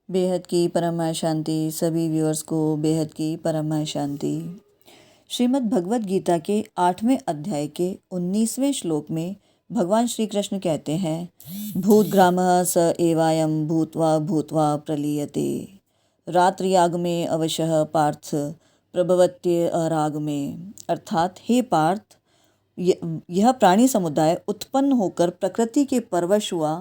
बेहद की परम शांति। सभी व्यूअर्स को बेहद की परम शांति। श्रीमद् भगवद गीता के 8वें अध्याय के 19वें श्लोक में भगवान श्री कृष्ण कहते हैं, भूतग्रामः स एवायं भूत्वा भूत्वा प्रलीयते, रात्रियागमे अवशः पार्थ प्रभवत्यरागमे। अर्थात हे पार्थ, यह प्राणी समुदाय उत्पन्न होकर प्रकृति के परवश हुआ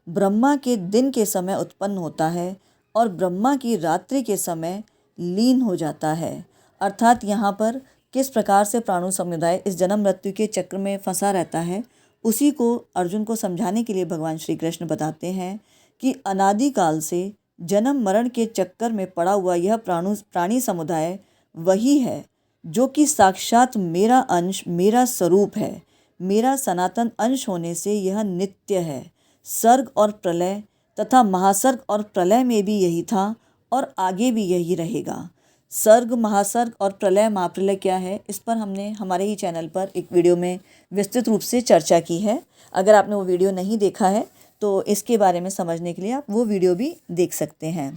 ब्रह्मा के दिन के समय उत्पन्न होता है और ब्रह्मा की रात्रि के समय लीन हो जाता है। अर्थात यहाँ पर किस प्रकार से प्राणु समुदाय इस जन्म मृत्यु के चक्र में फंसा रहता है, उसी को अर्जुन को समझाने के लिए भगवान श्री कृष्ण बताते हैं कि अनादिकाल से जन्म मरण के चक्कर में पड़ा हुआ यह प्राणी समुदाय वही है जो कि साक्षात मेरा अंश, मेरा स्वरूप है। मेरा सनातन अंश होने से यह नित्य है। सर्ग और प्रलय तथा महासर्ग और प्रलय में भी यही था और आगे भी यही रहेगा। सर्ग, महासर्ग और प्रलय महाप्रलय क्या है, इस पर हमने हमारे ही चैनल पर एक वीडियो में विस्तृत रूप से चर्चा की है। अगर आपने वो वीडियो नहीं देखा है तो इसके बारे में समझने के लिए आप वो वीडियो भी देख सकते हैं।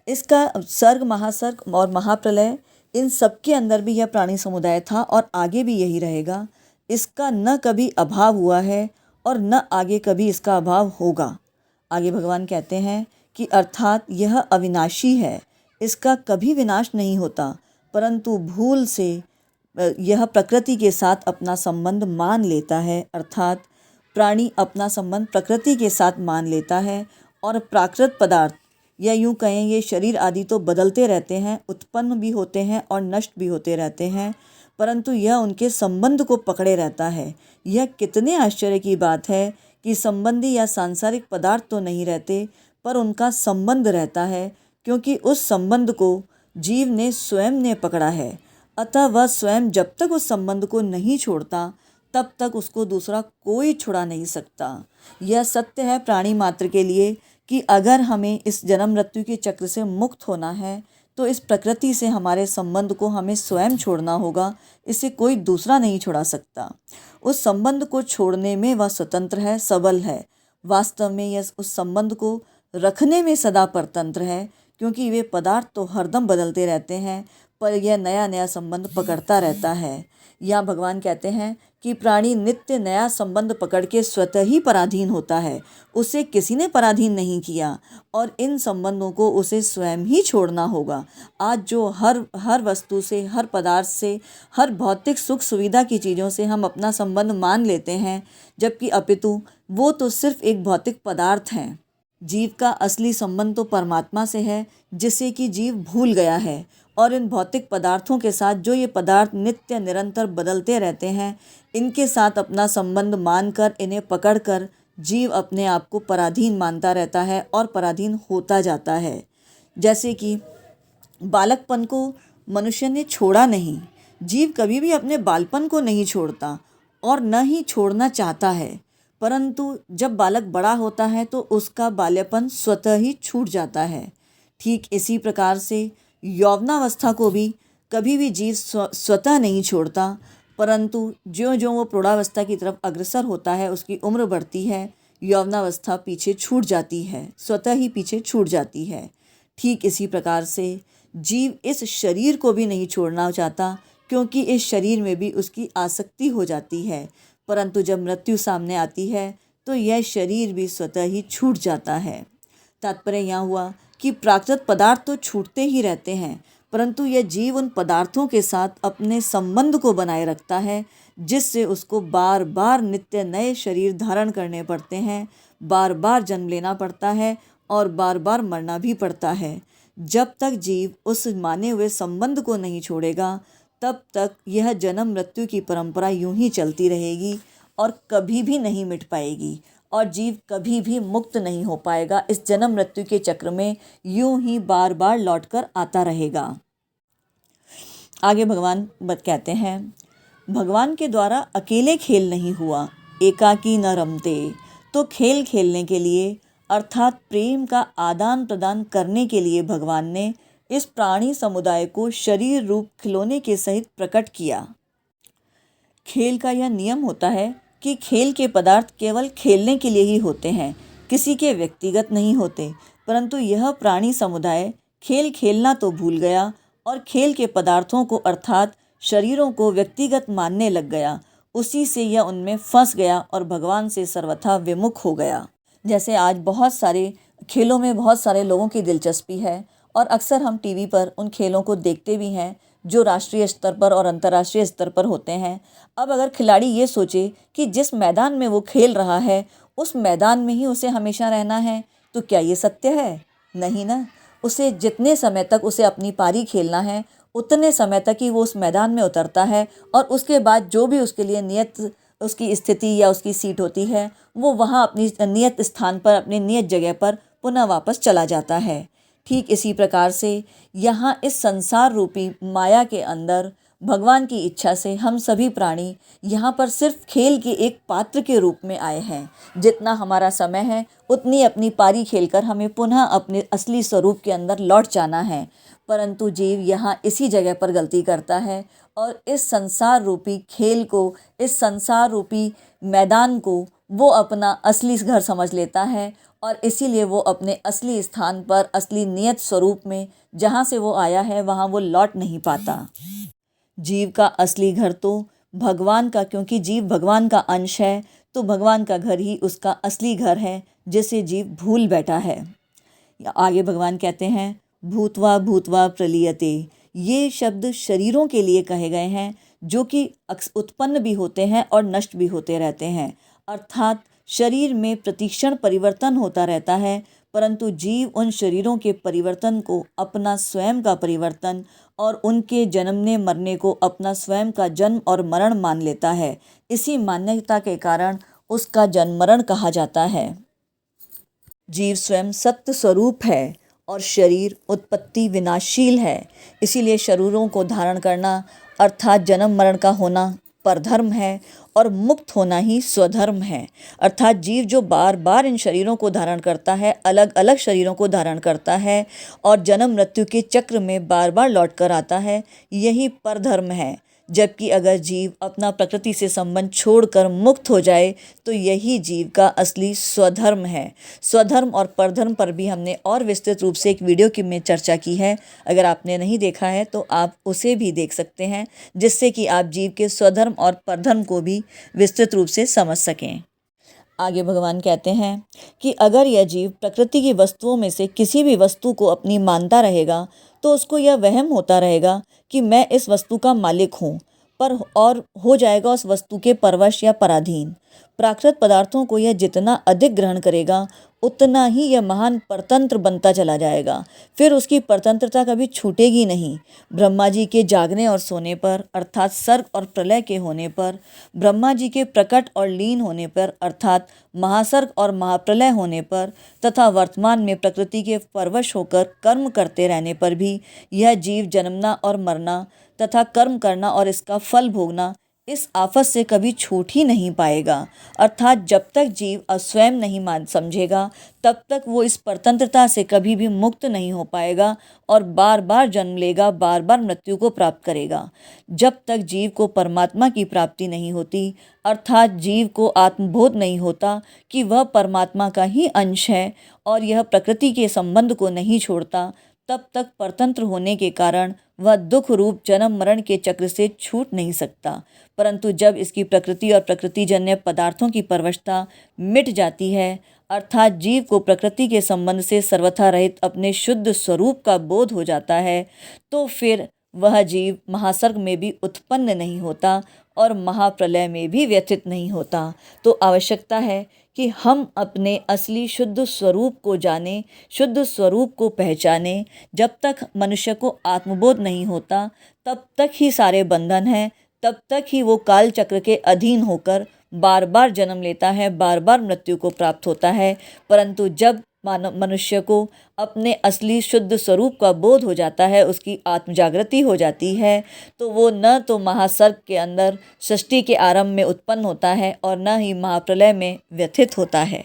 इसका सर्ग, महासर्ग और महाप्रलय, इन सब के अंदर भी यह प्राणी समुदाय था और आगे भी यही रहेगा। इसका न कभी अभाव हुआ है और न आगे कभी इसका अभाव होगा। आगे भगवान कहते हैं कि अर्थात यह अविनाशी है, इसका कभी विनाश नहीं होता, परंतु भूल से यह प्रकृति के साथ अपना संबंध मान लेता है। अर्थात प्राणी अपना संबंध प्रकृति के साथ मान लेता है और प्राकृत पदार्थ, या यूँ कहें ये शरीर आदि तो बदलते रहते हैं, उत्पन्न भी होते हैं और नष्ट भी होते रहते हैं, परंतु यह उनके संबंध को पकड़े रहता है। यह कितने आश्चर्य की बात है कि संबंधी या सांसारिक पदार्थ तो नहीं रहते, पर उनका संबंध रहता है, क्योंकि उस संबंध को जीव ने स्वयं ने पकड़ा है। अतः वह स्वयं जब तक उस संबंध को नहीं छोड़ता तब तक उसको दूसरा कोई छुड़ा नहीं सकता। यह सत्य है प्राणी मात्र के लिए कि अगर हमें इस जन्म मृत्यु के चक्र से मुक्त होना है तो इस प्रकृति से हमारे संबंध को हमें स्वयं छोड़ना होगा। इसे कोई दूसरा नहीं छुड़ा सकता। उस संबंध को छोड़ने में वह स्वतंत्र है, सबल है। वास्तव में यह उस संबंध को रखने में सदा परतंत्र है, क्योंकि वे पदार्थ तो हरदम बदलते रहते हैं, पर यह नया नया संबंध पकड़ता रहता है। यहाँ भगवान कहते हैं कि प्राणी नित्य नया संबंध पकड़ के स्वतः ही पराधीन होता है। उसे किसी ने पराधीन नहीं किया और इन संबंधों को उसे स्वयं ही छोड़ना होगा। आज जो हर वस्तु से, हर पदार्थ से, हर भौतिक सुख सुविधा की चीज़ों से हम अपना संबंध मान लेते हैं, जबकि अपितु वो तो सिर्फ एक भौतिक पदार्थ हैं। जीव का असली संबंध तो परमात्मा से है, जिसे कि जीव भूल गया है। और इन भौतिक पदार्थों के साथ जो ये पदार्थ नित्य निरंतर बदलते रहते हैं, इनके साथ अपना संबंध मानकर, इन्हें पकड़कर जीव अपने आप को पराधीन मानता रहता है और पराधीन होता जाता है। जैसे कि बालकपन को मनुष्य ने छोड़ा नहीं, जीव कभी भी अपने बालपन को नहीं छोड़ता और न ही छोड़ना चाहता है, परंतु जब बालक बड़ा होता है तो उसका बाल्यपन स्वतः ही छूट जाता है। ठीक इसी प्रकार से यौवनावस्था को भी कभी भी जीव स्वतः नहीं छोड़ता, परंतु ज्यों ज्यों वो प्रौढ़ावस्था की तरफ अग्रसर होता है, उसकी उम्र बढ़ती है, यौवनावस्था पीछे छूट जाती है, स्वतः ही पीछे छूट जाती है। ठीक इसी प्रकार से जीव इस शरीर को भी नहीं छोड़ना चाहता, क्योंकि इस शरीर में भी उसकी आसक्ति हो जाती है, परंतु जब मृत्यु सामने आती है तो यह शरीर भी स्वतः ही छूट जाता है। तात्पर्य यहाँ हुआ कि प्राकृत पदार्थ तो छूटते ही रहते हैं, परंतु यह जीव उन पदार्थों के साथ अपने संबंध को बनाए रखता है, जिससे उसको बार बार नित्य नए शरीर धारण करने पड़ते हैं, बार बार जन्म लेना पड़ता है और बार बार मरना भी पड़ता है। जब तक जीव उस माने हुए संबंध को नहीं छोड़ेगा, तब तक यह जन्म मृत्यु की परंपरा यूं ही चलती रहेगी और कभी भी नहीं मिट पाएगी, और जीव कभी भी मुक्त नहीं हो पाएगा। इस जन्म मृत्यु के चक्र में यूं ही बार बार लौटकर आता रहेगा। आगे भगवान कहते हैं, भगवान के द्वारा अकेले खेल नहीं हुआ, एकाकी न रमते। तो खेल खेलने के लिए, अर्थात प्रेम का आदान प्रदान करने के लिए भगवान ने इस प्राणी समुदाय को शरीर रूप खिलौने के सहित प्रकट किया। खेल का यह नियम होता है कि खेल के पदार्थ केवल खेलने के लिए ही होते हैं, किसी के व्यक्तिगत नहीं होते, परंतु यह प्राणी समुदाय खेल खेलना तो भूल गया और खेल के पदार्थों को अर्थात शरीरों को व्यक्तिगत मानने लग गया। उसी से यह उनमें फंस गया और भगवान से सर्वथा विमुख हो गया। जैसे आज बहुत सारे खेलों में बहुत सारे लोगों की दिलचस्पी है और अक्सर हम टीवी पर उन खेलों को देखते भी हैं जो राष्ट्रीय स्तर पर और अंतर्राष्ट्रीय स्तर पर होते हैं। अब अगर खिलाड़ी ये सोचे कि जिस मैदान में वो खेल रहा है उस मैदान में ही उसे हमेशा रहना है, तो क्या ये सत्य है? नहीं ना। उसे जितने समय तक उसे अपनी पारी खेलना है उतने समय तक ही वो उस मैदान में उतरता है और उसके बाद जो भी उसके लिए नियत उसकी स्थिति या उसकी सीट होती है वो वहाँ अपनी नियत स्थान पर अपनी नियत जगह पर पुनः वापस चला जाता है। ठीक इसी प्रकार से यहाँ इस संसार रूपी माया के अंदर भगवान की इच्छा से हम सभी प्राणी यहाँ पर सिर्फ खेल के एक पात्र के रूप में आए हैं। जितना हमारा समय है उतनी अपनी पारी खेलकर हमें पुनः अपने असली स्वरूप के अंदर लौट जाना है। परंतु जीव यहाँ इसी जगह पर गलती करता है और इस संसार रूपी खेल को, इस संसार रूपी मैदान को वो अपना असली घर समझ लेता है और इसीलिए वो अपने असली स्थान पर, असली नियत स्वरूप में जहाँ से वो आया है वहाँ वो लौट नहीं पाता। जीव का असली घर तो भगवान का, क्योंकि जीव भगवान का अंश है, तो भगवान का घर ही उसका असली घर है जिसे जीव भूल बैठा है। आगे भगवान कहते हैं भूत्वा भूत्वा प्रलीयते। ये शब्द शरीरों के लिए कहे गए हैं जो कि उत्पन्न भी होते हैं और नष्ट भी होते रहते हैं। अर्थात शरीर में प्रतिक्षण परिवर्तन होता रहता है, परंतु जीव उन शरीरों के परिवर्तन को अपना स्वयं का परिवर्तन और उनके जन्मने मरने को अपना स्वयं का जन्म और मरण मान लेता है। इसी मान्यता के कारण उसका जन्म मरण कहा जाता है। जीव स्वयं सत्य स्वरूप है और शरीर उत्पत्ति विनाशील है। इसीलिए शरीरों को धारण करना अर्थात जन्म मरण का होना परधर्म है और मुक्त होना ही स्वधर्म है। अर्थात जीव जो बार बार इन शरीरों को धारण करता है, अलग अलग शरीरों को धारण करता है और जन्म मृत्यु के चक्र में बार बार लौट कर आता है, यही परधर्म है। जबकि अगर जीव अपना प्रकृति से संबंध छोड़कर मुक्त हो जाए तो यही जीव का असली स्वधर्म है। स्वधर्म और परधर्म पर भी हमने और विस्तृत रूप से एक वीडियो की में चर्चा की है। अगर आपने नहीं देखा है तो आप उसे भी देख सकते हैं, जिससे कि आप जीव के स्वधर्म और परधर्म को भी विस्तृत रूप से समझ सकें। आगे भगवान कहते हैं कि अगर यह जीव प्रकृति की वस्तुओं में से किसी भी वस्तु को अपनी मानता रहेगा तो उसको यह वहम होता रहेगा कि मैं इस वस्तु का मालिक हूँ, पर और हो जाएगा उस वस्तु के परवश या पराधीन। प्राकृत पदार्थों को यह जितना अधिक ग्रहण करेगा उतना ही यह महान परतंत्र बनता चला जाएगा। फिर उसकी परतंत्रता कभी छूटेगी नहीं। ब्रह्मा जी के जागने और सोने पर अर्थात सर्ग और प्रलय के होने पर, ब्रह्मा जी के प्रकट और लीन होने पर अर्थात महासर्ग और महाप्रलय होने पर, तथा वर्तमान में प्रकृति के परवश होकर कर्म करते रहने पर भी यह जीव जन्मना और मरना तथा कर्म करना और इसका फल भोगना इस आफत से कभी छूट ही नहीं पाएगा। अर्थात जब तक जीव स्वयं नहीं मान समझेगा तब तक वो इस परतंत्रता से कभी भी मुक्त नहीं हो पाएगा और बार बार जन्म लेगा, बार बार मृत्यु को प्राप्त करेगा। जब तक जीव को परमात्मा की प्राप्ति नहीं होती, अर्थात जीव को आत्मबोध नहीं होता कि वह परमात्मा का ही अंश है और यह प्रकृति के संबंध को नहीं छोड़ता, तब तक परतंत्र होने के कारण वह दुख रूप जन्म मरण के चक्र से छूट नहीं सकता। परंतु जब इसकी प्रकृति और प्रकृतिजन्य पदार्थों की परवशता मिट जाती है, अर्थात जीव को प्रकृति के संबंध से सर्वथा रहित अपने शुद्ध स्वरूप का बोध हो जाता है, तो फिर वह जीव महासर्ग में भी उत्पन्न नहीं होता और महाप्रलय में भी व्यथित नहीं होता। तो आवश्यकता है कि हम अपने असली शुद्ध स्वरूप को जानें, शुद्ध स्वरूप को पहचानें। जब तक मनुष्य को आत्मबोध नहीं होता तब तक ही सारे बंधन हैं, तब तक ही वो काल चक्र के अधीन होकर बार बार जन्म लेता है, बार बार मृत्यु को प्राप्त होता है। परंतु जब मनुष्य को अपने असली शुद्ध स्वरूप का बोध हो जाता है, उसकी आत्मजागृति हो जाती है, तो वो न तो महासर्ग के अंदर सृष्टि के आरंभ में उत्पन्न होता है और न ही महाप्रलय में व्यथित होता है।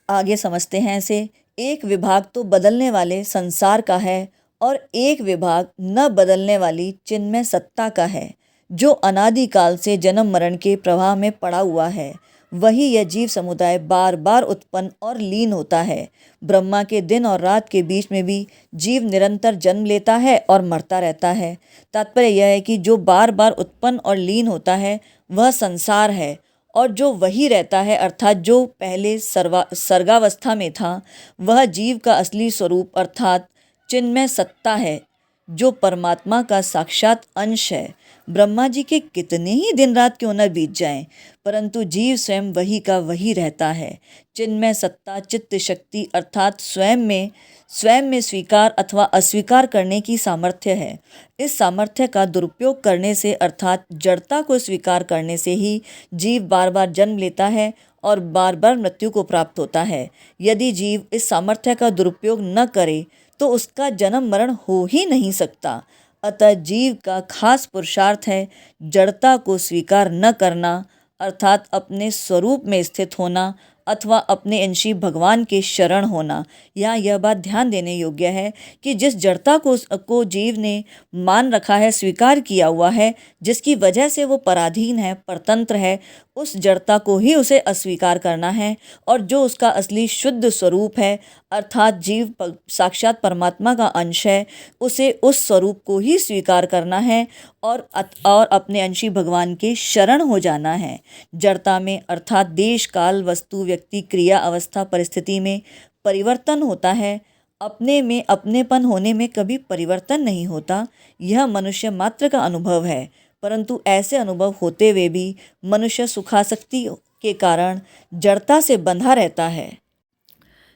आगे समझते हैं इसे। एक विभाग तो बदलने वाले संसार का है और एक विभाग न बदलने वाली चिन्मय सत्ता का है, जो अनादिकाल से जन्म मरण के प्रवाह में पड़ा हुआ है। वही यह जीव समुदाय बार बार उत्पन्न और लीन होता है। ब्रह्मा के दिन और रात के बीच में भी जीव निरंतर जन्म लेता है और मरता रहता है। तात्पर्य यह है कि जो बार बार उत्पन्न और लीन होता है वह संसार है, और जो वही रहता है अर्थात जो पहले सर्गावस्था में था वह जीव का असली स्वरूप अर्थात चिन्मय सत्ता है, जो परमात्मा का साक्षात अंश है। ब्रह्मा जी के कितने ही दिन रात क्यों न बीत जाएं, परंतु जीव स्वयं वही का वही रहता है। चिन्मय सत्ता चित्त शक्ति अर्थात स्वयं में स्वीकार अथवा अस्वीकार करने की सामर्थ्य है। इस सामर्थ्य का दुरुपयोग करने से अर्थात जड़ता को स्वीकार करने से ही जीव बार बार जन्म लेता है और बार बार मृत्यु को प्राप्त होता है। यदि जीव इस सामर्थ्य का दुरुपयोग न करे तो उसका जन्म मरण हो ही नहीं सकता। अतः जीव का खास पुरुषार्थ है जड़ता को स्वीकार न करना अर्थात अपने स्वरूप में स्थित होना अथवा अपने अंशी भगवान के शरण होना। यहाँ यह बात ध्यान देने योग्य है कि जिस जड़ता को जीव ने मान रखा है, स्वीकार किया हुआ है, जिसकी वजह से वो पराधीन है, परतंत्र है, उस जड़ता को ही उसे अस्वीकार करना है। और जो उसका असली शुद्ध स्वरूप है अर्थात जीव साक्षात परमात्मा का अंश है, उसे उस स्वरूप को ही स्वीकार करना है और अपने अंशी भगवान के शरण हो जाना है। जड़ता में अर्थात देश काल वस्तु व्यक्ति क्रिया अवस्था परिस्थिति में परिवर्तन होता है, अपने में अपनेपन होने में कभी परिवर्तन नहीं होता। यह मनुष्य मात्र का अनुभव है, परंतु ऐसे अनुभव होते हुए भी मनुष्य सुखासक्ति के कारण जड़ता से बंधा रहता है,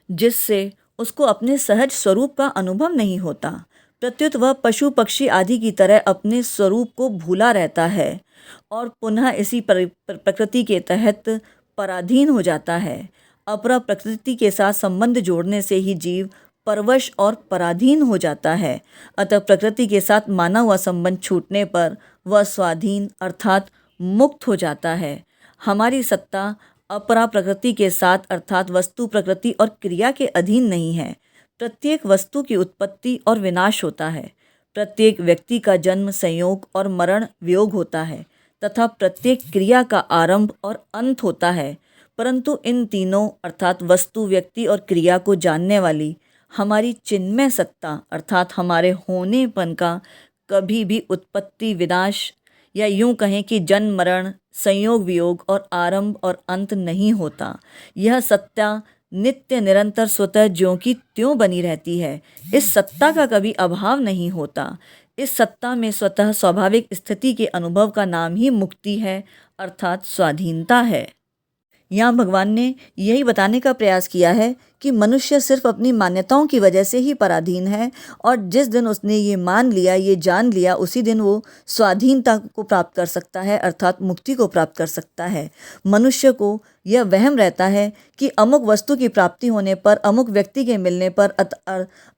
जिससे उसको अपने सहज स्वरूप का अनुभव नहीं होता। प्रत्युत वह पशु पक्षी आदि की तरह अपने स्वरूप को भूला रहता है और पुनः इसी प्रकृति के तहत पराधीन हो जाता है। अपरा प्रकृति के साथ संबंध जोड़ने से ही जीव परवश और पराधीन हो जाता है। अतः प्रकृति के साथ माना हुआ संबंध छूटने पर वह स्वाधीन अर्थात मुक्त हो जाता है। हमारी सत्ता अपरा प्रकृति के साथ अर्थात वस्तु प्रकृति और क्रिया के अधीन नहीं है। प्रत्येक वस्तु की उत्पत्ति और विनाश होता है, प्रत्येक व्यक्ति का जन्म संयोग और मरण वियोग होता है तथा प्रत्येक क्रिया का आरंभ और अंत होता है। परंतु इन तीनों अर्थात वस्तु व्यक्ति और क्रिया को जानने वाली हमारी चिन्मय सत्ता अर्थात हमारे होनेपन का कभी भी उत्पत्ति विनाश या यूं कहें कि जन्म मरण संयोग वियोग और आरंभ और अंत नहीं होता। यह सत्ता नित्य निरंतर स्वतः ज्यों की त्यों बनी रहती है। इस सत्ता का कभी अभाव नहीं होता। इस सत्ता में स्वतः स्वाभाविक स्थिति के अनुभव का नाम ही मुक्ति है अर्थात स्वाधीनता है। यहाँ भगवान ने यही बताने का प्रयास किया है कि मनुष्य सिर्फ अपनी मान्यताओं की वजह से ही पराधीन है और जिस दिन उसने ये मान लिया, ये जान लिया, उसी दिन वो स्वाधीनता को प्राप्त कर सकता है अर्थात मुक्ति को प्राप्त कर सकता है। मनुष्य को यह वहम रहता है कि अमुक वस्तु की प्राप्ति होने पर, अमुक व्यक्ति के मिलने पर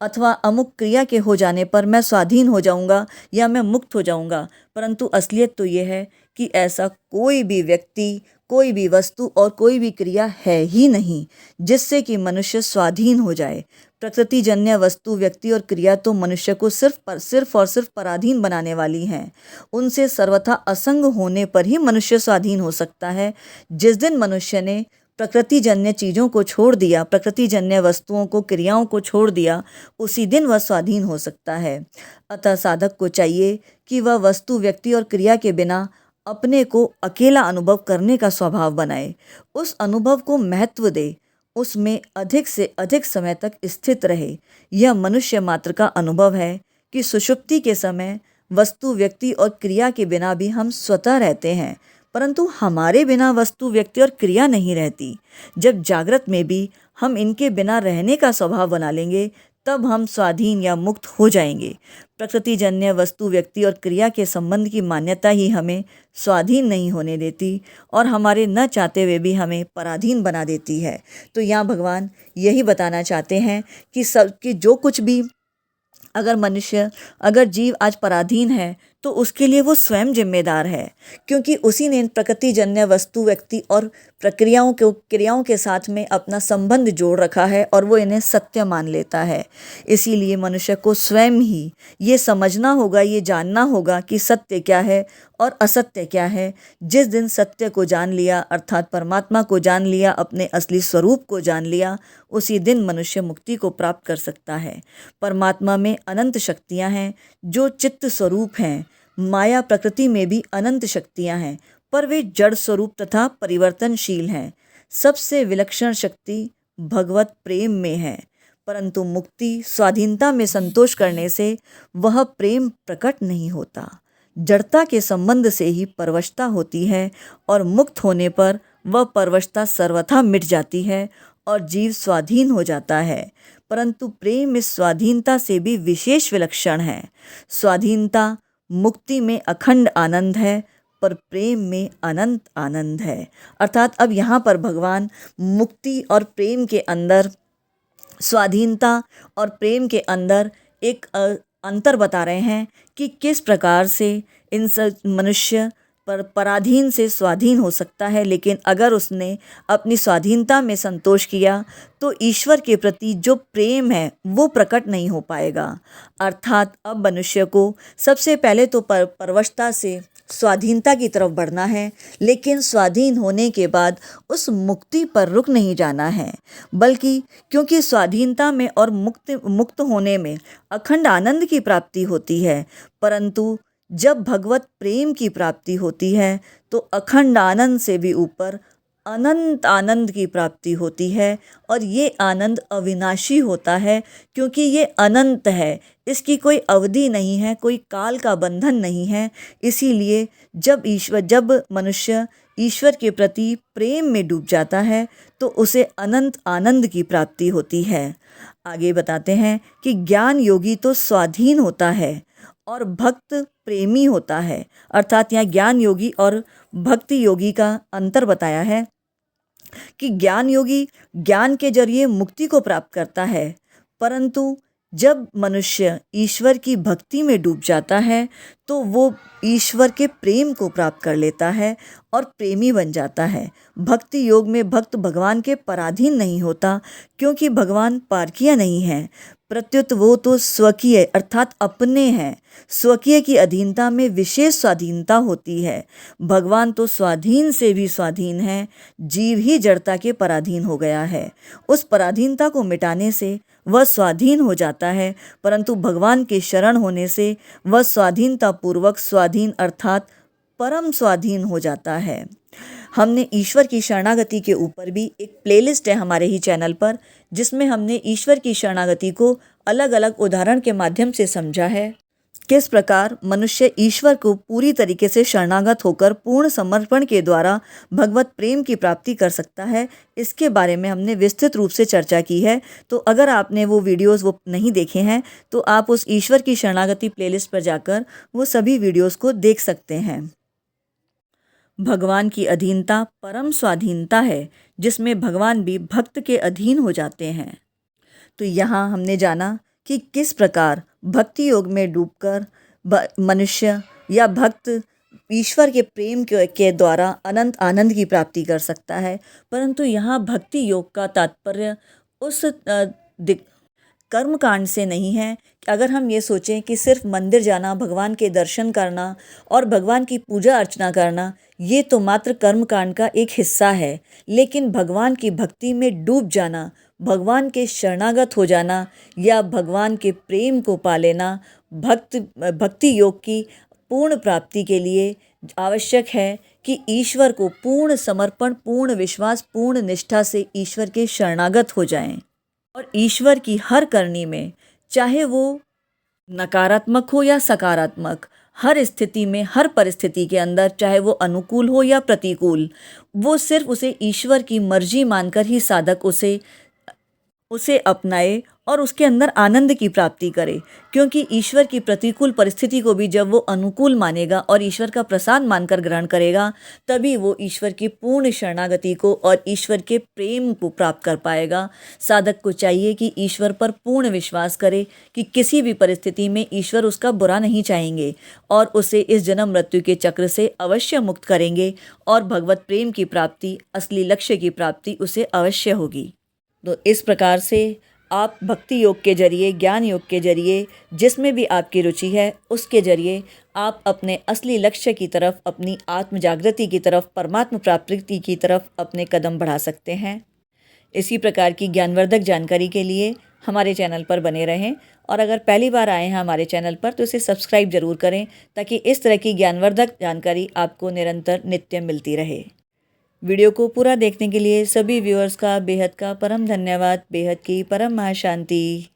अथवा अमुक क्रिया के हो जाने पर मैं स्वाधीन हो जाऊंगा या मैं मुक्त हो जाऊंगा, परंतु असलियत तो ये है कि ऐसा कोई भी व्यक्ति, कोई भी वस्तु और कोई भी क्रिया है ही नहीं जिससे कि मनुष्य स्वाधीन हो जाए। प्रकृतिजन्य वस्तु व्यक्ति और क्रिया तो मनुष्य को सिर्फ और सिर्फ पराधीन बनाने वाली हैं। उनसे सर्वथा असंग होने पर ही मनुष्य स्वाधीन हो सकता है। जिस दिन मनुष्य ने प्रकृतिजन्य चीज़ों को छोड़ दिया, प्रकृतिजन्य वस्तुओं को, क्रियाओं को छोड़ दिया, उसी दिन वह स्वाधीन हो सकता है। अतः साधक को चाहिए कि वह वस्तु व्यक्ति और क्रिया के बिना अपने को अकेला अनुभव करने का स्वभाव बनाए, उस अनुभव को महत्व दे, उसमें अधिक से अधिक समय तक स्थित रहे। यह मनुष्य मात्र का अनुभव है कि सुषुप्ति के समय वस्तु व्यक्ति और क्रिया के बिना भी हम स्वतः रहते हैं, परंतु हमारे बिना वस्तु व्यक्ति और क्रिया नहीं रहती। जब जागृत में भी हम इनके बिना रहने का स्वभाव बना लेंगे तब हम स्वाधीन या मुक्त हो जाएंगे। प्रकृतिजन्य वस्तु व्यक्ति और क्रिया के संबंध की मान्यता ही हमें स्वाधीन नहीं होने देती और हमारे न चाहते हुए भी हमें पराधीन बना देती है। तो यहाँ भगवान यही बताना चाहते हैं कि जो कुछ भी अगर जीव आज पराधीन है तो उसके लिए वो स्वयं जिम्मेदार है, क्योंकि उसी ने प्रकृतिजन्य वस्तु, व्यक्ति और क्रियाओं के साथ में अपना संबंध जोड़ रखा है और वो इन्हें सत्य मान लेता है। इसीलिए मनुष्य को स्वयं ही ये समझना होगा, ये जानना होगा कि सत्य क्या है और असत्य क्या है। जिस दिन सत्य को जान लिया, अर्थात परमात्मा को जान लिया, अपने असली स्वरूप को जान लिया, उसी दिन मनुष्य मुक्ति को प्राप्त कर सकता है। परमात्मा में अनंत शक्तियाँ हैं जो चित्त स्वरूप हैं। माया प्रकृति में भी अनंत शक्तियाँ हैं, पर वे जड़ स्वरूप तथा परिवर्तनशील हैं। सबसे विलक्षण शक्ति भगवत प्रेम में है, परंतु मुक्ति, स्वाधीनता में संतोष करने से वह प्रेम प्रकट नहीं होता। जड़ता के संबंध से ही परवशता होती है और मुक्त होने पर वह परवशता सर्वथा मिट जाती है और जीव स्वाधीन हो जाता है। परंतु प्रेम इस स्वाधीनता से भी विशेष विलक्षण है। स्वाधीनता मुक्ति में अखंड आनंद है, पर प्रेम में अनंत आनंद है। अर्थात अब यहाँ पर भगवान मुक्ति और प्रेम के अंदर, स्वाधीनता और प्रेम के अंदर एक अंतर बता रहे हैं कि किस प्रकार से इन मनुष्य पराधीन से स्वाधीन हो सकता है। लेकिन अगर उसने अपनी स्वाधीनता में संतोष किया तो ईश्वर के प्रति जो प्रेम है वो प्रकट नहीं हो पाएगा। अर्थात अब मनुष्य को सबसे पहले तो परवशता से स्वाधीनता की तरफ बढ़ना है, लेकिन स्वाधीन होने के बाद उस मुक्ति पर रुक नहीं जाना है, बल्कि क्योंकि स्वाधीनता में और मुक्त होने में अखंड आनंद की प्राप्ति होती है, परंतु जब भगवत प्रेम की प्राप्ति होती है तो अखंड आनंद से भी ऊपर अनंत आनंद की प्राप्ति होती है। और ये आनंद अविनाशी होता है, क्योंकि ये अनंत है, इसकी कोई अवधि नहीं है, कोई काल का बंधन नहीं है। इसीलिए जब मनुष्य ईश्वर के प्रति प्रेम में डूब जाता है तो उसे अनंत आनंद की प्राप्ति होती है। आगे बताते हैं कि ज्ञान योगी तो स्वाधीन होता है और भक्त प्रेमी होता है। अर्थात यहाँ ज्ञान योगी और भक्ति योगी का अंतर बताया है कि ज्ञान योगी ज्ञान के जरिए मुक्ति को प्राप्त करता है, परंतु जब मनुष्य ईश्वर की भक्ति में डूब जाता है तो वो ईश्वर के प्रेम को प्राप्त कर लेता है और प्रेमी बन जाता है। भक्ति योग में भक्त भगवान के पराधीन नहीं होता, क्योंकि भगवान पारखिया नहीं है, प्रत्युत वो तो स्वकीय अर्थात अपने हैं। स्वकीय की अधीनता में विशेष स्वाधीनता होती है। भगवान तो स्वाधीन से भी स्वाधीन है, जीव ही जड़ता के पराधीन हो गया है। उस पराधीनता को मिटाने से वह स्वाधीन हो जाता है, परंतु भगवान के शरण होने से वह स्वाधीनता पूर्वक स्वाधीन अर्थात परम स्वाधीन हो जाता है। हमने ईश्वर की शरणागति के ऊपर भी एक प्लेलिस्ट है हमारे ही चैनल पर, जिसमें हमने ईश्वर की शरणागति को अलग अलग उदाहरण के माध्यम से समझा है। किस प्रकार मनुष्य ईश्वर को पूरी तरीके से शरणागत होकर पूर्ण समर्पण के द्वारा भगवत प्रेम की प्राप्ति कर सकता है, इसके बारे में हमने विस्तृत रूप से चर्चा की है। तो अगर आपने वो वीडियोस नहीं देखे हैं तो आप उस ईश्वर की शरणागति प्लेलिस्ट पर जाकर वो सभी वीडियोस को देख सकते हैं। भगवान की अधीनता परम स्वाधीनता है, जिसमें भगवान भी भक्त के अधीन हो जाते हैं। तो यहाँ हमने जाना कि किस प्रकार भक्ति योग में डूबकर मनुष्य या भक्त ईश्वर के प्रेम के द्वारा अनंत आनंद की प्राप्ति कर सकता है। परंतु यहाँ भक्ति योग का तात्पर्य उस कर्म कांड से नहीं है। अगर हम ये सोचें कि सिर्फ मंदिर जाना, भगवान के दर्शन करना और भगवान की पूजा अर्चना करना, ये तो मात्र कर्म कांड का एक हिस्सा है, लेकिन भगवान की भक्ति में डूब जाना, भगवान के शरणागत हो जाना या भगवान के प्रेम को पा लेना भक्ति योग की पूर्ण प्राप्ति के लिए आवश्यक है कि ईश्वर को पूर्ण समर्पण, पूर्ण विश्वास, पूर्ण निष्ठा से ईश्वर के शरणागत हो जाएं और ईश्वर की हर करनी में, चाहे वो नकारात्मक हो या सकारात्मक, हर स्थिति में, हर परिस्थिति के अंदर, चाहे वो अनुकूल हो या प्रतिकूल, वो सिर्फ उसे ईश्वर की मर्जी मानकर ही साधक उसे अपनाए और उसके अंदर आनंद की प्राप्ति करे, क्योंकि ईश्वर की प्रतिकूल परिस्थिति को भी जब वो अनुकूल मानेगा और ईश्वर का प्रसाद मानकर ग्रहण करेगा, तभी वो ईश्वर की पूर्ण शरणागति को और ईश्वर के प्रेम को प्राप्त कर पाएगा। साधक को चाहिए कि ईश्वर पर पूर्ण विश्वास करे कि किसी भी परिस्थिति में ईश्वर उसका बुरा नहीं चाहेंगे और उसे इस जन्म मृत्यु के चक्र से अवश्य मुक्त करेंगे और भगवत प्रेम की प्राप्ति, असली लक्ष्य की प्राप्ति उसे अवश्य होगी। तो इस प्रकार से आप भक्ति योग के जरिए, ज्ञान योग के जरिए, जिसमें भी आपकी रुचि है उसके जरिए आप अपने असली लक्ष्य की तरफ, अपनी आत्म जागृति की तरफ, परमात्म प्राप्ति की तरफ अपने कदम बढ़ा सकते हैं। इसी प्रकार की ज्ञानवर्धक जानकारी के लिए हमारे चैनल पर बने रहें और अगर पहली बार आए हैं हमारे चैनल पर तो इसे सब्सक्राइब जरूर करें, ताकि इस तरह की ज्ञानवर्धक जानकारी आपको निरंतर नित्य मिलती रहे। वीडियो को पूरा देखने के लिए सभी व्यूअर्स का बेहद का परम धन्यवाद। बेहद की परम महाशांति।